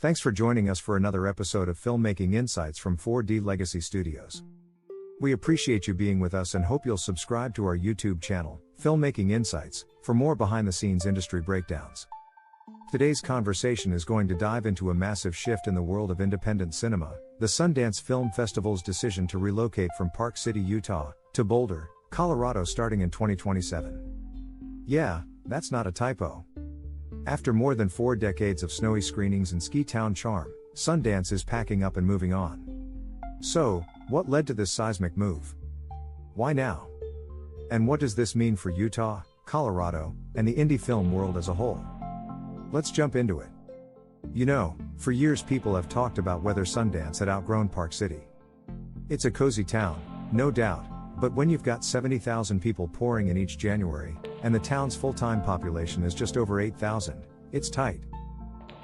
Thanks for joining us for another episode of Filmmaking Insights from 4D Legacy Studios. We appreciate you being with us and hope you'll subscribe to our YouTube channel, Filmmaking Insights, for more behind-the-scenes industry breakdowns. Today's conversation is going to dive into a massive shift in the world of independent cinema, the Sundance Film Festival's decision to relocate from Park City, Utah, to Boulder, Colorado starting in 2027. Yeah, that's not a typo. After more than 4 decades of snowy screenings and ski town charm, Sundance is packing up and moving on. So, what led to this seismic move? Why now? And what does this mean for Utah, Colorado, and the indie film world as a whole? Let's jump into it. You know, for years people have talked about whether Sundance had outgrown Park City. It's a cozy town, no doubt, but when you've got 70,000 people pouring in each January, and the town's full-time population is just over 8,000, it's tight.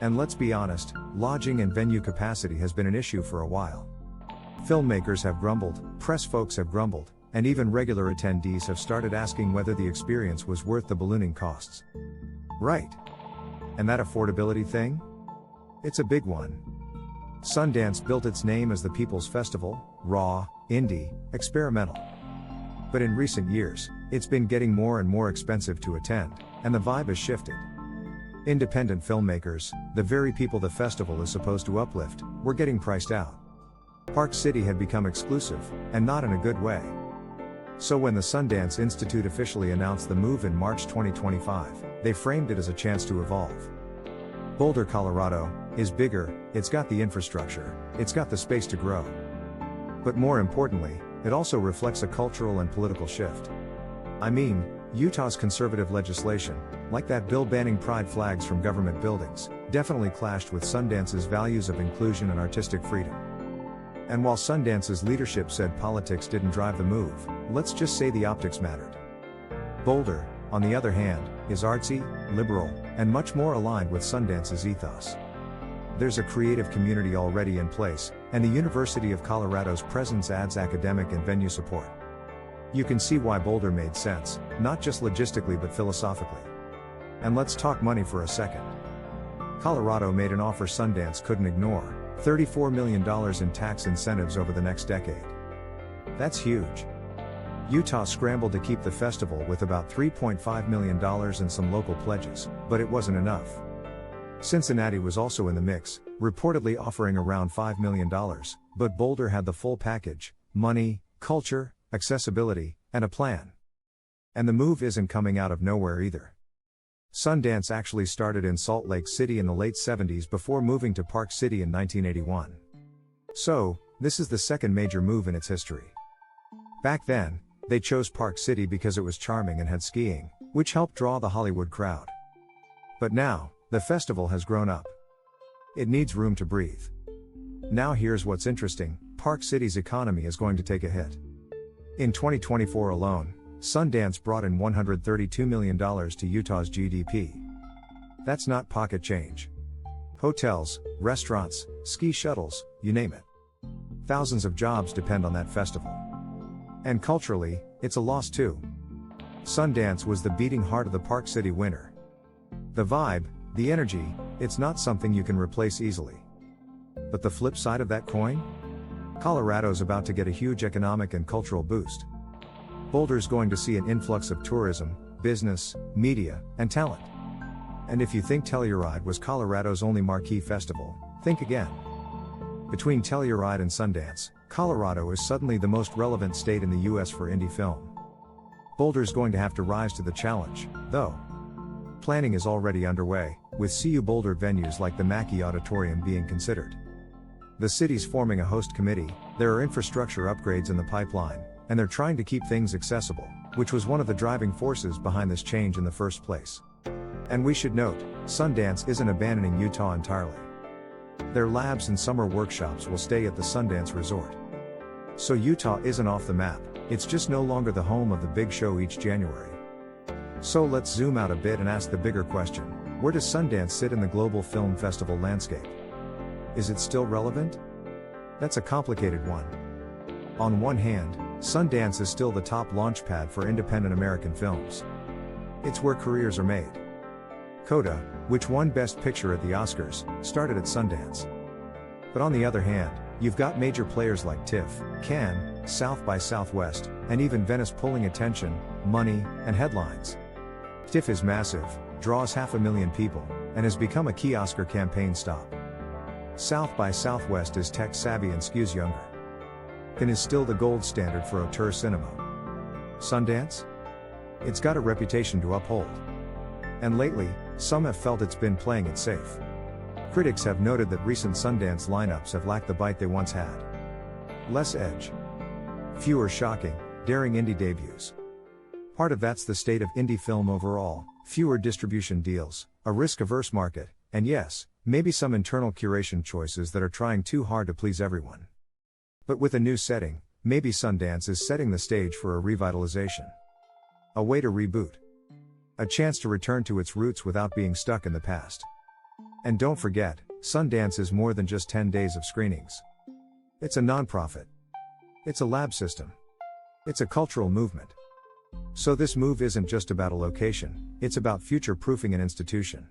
And let's be honest, lodging and venue capacity has been an issue for a while. Filmmakers have grumbled, press folks have grumbled, and even regular attendees have started asking whether the experience was worth the ballooning costs. Right. And that affordability thing? It's a big one. Sundance built its name as the People's Festival, raw, indie, experimental. But in recent years, it's been getting more and more expensive to attend, and the vibe has shifted. Independent filmmakers, the very people the festival is supposed to uplift, were getting priced out. Park City had become exclusive, and not in a good way. So when the Sundance Institute officially announced the move in March 2025, they framed it as a chance to evolve. Boulder, Colorado, is bigger, it's got the infrastructure, it's got the space to grow. But more importantly, it also reflects a cultural and political shift. I mean, Utah's conservative legislation, like that bill banning pride flags from government buildings, definitely clashed with Sundance's values of inclusion and artistic freedom. And while Sundance's leadership said politics didn't drive the move, let's just say the optics mattered. Boulder, on the other hand, is artsy, liberal, and much more aligned with Sundance's ethos. There's a creative community already in place, and the University of Colorado's presence adds academic and venue support. You can see why Boulder made sense, not just logistically but philosophically. And let's talk money for a second. Colorado made an offer Sundance couldn't ignore: $34 million in tax incentives over the next decade. That's huge. Utah scrambled to keep the festival with about $3.5 million and some local pledges, but it wasn't enough. Cincinnati was also in the mix, reportedly offering around $5 million, but Boulder had the full package: money, culture, accessibility, and a plan. And the move isn't coming out of nowhere either. Sundance actually started in Salt Lake City in the late 70s before moving to Park City in 1981. So, this is the second major move in its history. Back then, they chose Park City because it was charming and had skiing, which helped draw the Hollywood crowd. But now, the festival has grown up. It needs room to breathe. Now here's what's interesting: Park City's economy is going to take a hit. In 2024 alone, Sundance brought in $132 million to Utah's GDP. That's not pocket change. Hotels, restaurants, ski shuttles, you name it. Thousands of jobs depend on that festival. And culturally, it's a loss too. Sundance was the beating heart of the Park City winter. The vibe, the energy, it's not something you can replace easily. But the flip side of that coin? Colorado's about to get a huge economic and cultural boost. Boulder's going to see an influx of tourism, business, media, and talent. And if you think Telluride was Colorado's only marquee festival, think again. Between Telluride and Sundance, Colorado is suddenly the most relevant state in the US for indie film. Boulder's going to have to rise to the challenge, though. Planning is already underway, with CU Boulder venues like the Mackey Auditorium being considered. The city's forming a host committee, there are infrastructure upgrades in the pipeline, and they're trying to keep things accessible, which was one of the driving forces behind this change in the first place. And we should note, Sundance isn't abandoning Utah entirely. Their labs and summer workshops will stay at the Sundance Resort. So Utah isn't off the map, it's just no longer the home of the big show each January. So let's zoom out a bit and ask the bigger question: where does Sundance sit in the global film festival landscape? Is it still relevant? That's a complicated one. On one hand, Sundance is still the top launchpad for independent American films. It's where careers are made. Coda, which won Best Picture at the Oscars, started at Sundance. But on the other hand, you've got major players like TIFF, Cannes, South by Southwest, and even Venice pulling attention, money, and headlines. TIFF is massive, draws 500,000 people, and has become a key Oscar campaign stop. South by Southwest is tech-savvy and skews younger. Cannes is still the gold standard for auteur cinema. Sundance? It's got a reputation to uphold. And lately, some have felt it's been playing it safe. Critics have noted that recent Sundance lineups have lacked the bite they once had. Less edge. Fewer shocking, daring indie debuts. Part of that's the state of indie film overall, fewer distribution deals, a risk-averse market, and yes, maybe some internal curation choices that are trying too hard to please everyone. But with a new setting, maybe Sundance is setting the stage for a revitalization. A way to reboot. A chance to return to its roots without being stuck in the past. And don't forget, Sundance is more than just 10 days of screenings. It's a nonprofit. It's a lab system. It's a cultural movement. So this move isn't just about a location, it's about future-proofing an institution.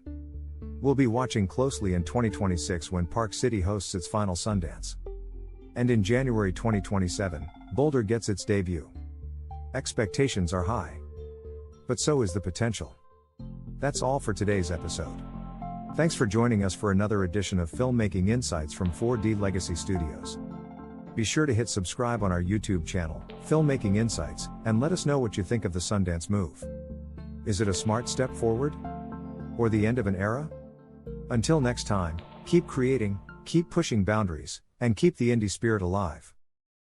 We'll be watching closely in 2026 when Park City hosts its final Sundance. And in January 2027, Boulder gets its debut. Expectations are high. But so is the potential. That's all for today's episode. Thanks for joining us for another edition of Filmmaking Insights from 4D Legacy Studios. Be sure to hit subscribe on our YouTube channel, Filmmaking Insights, and let us know what you think of the Sundance move. Is it a smart step forward? Or the end of an era? Until next time, keep creating, keep pushing boundaries, and keep the indie spirit alive.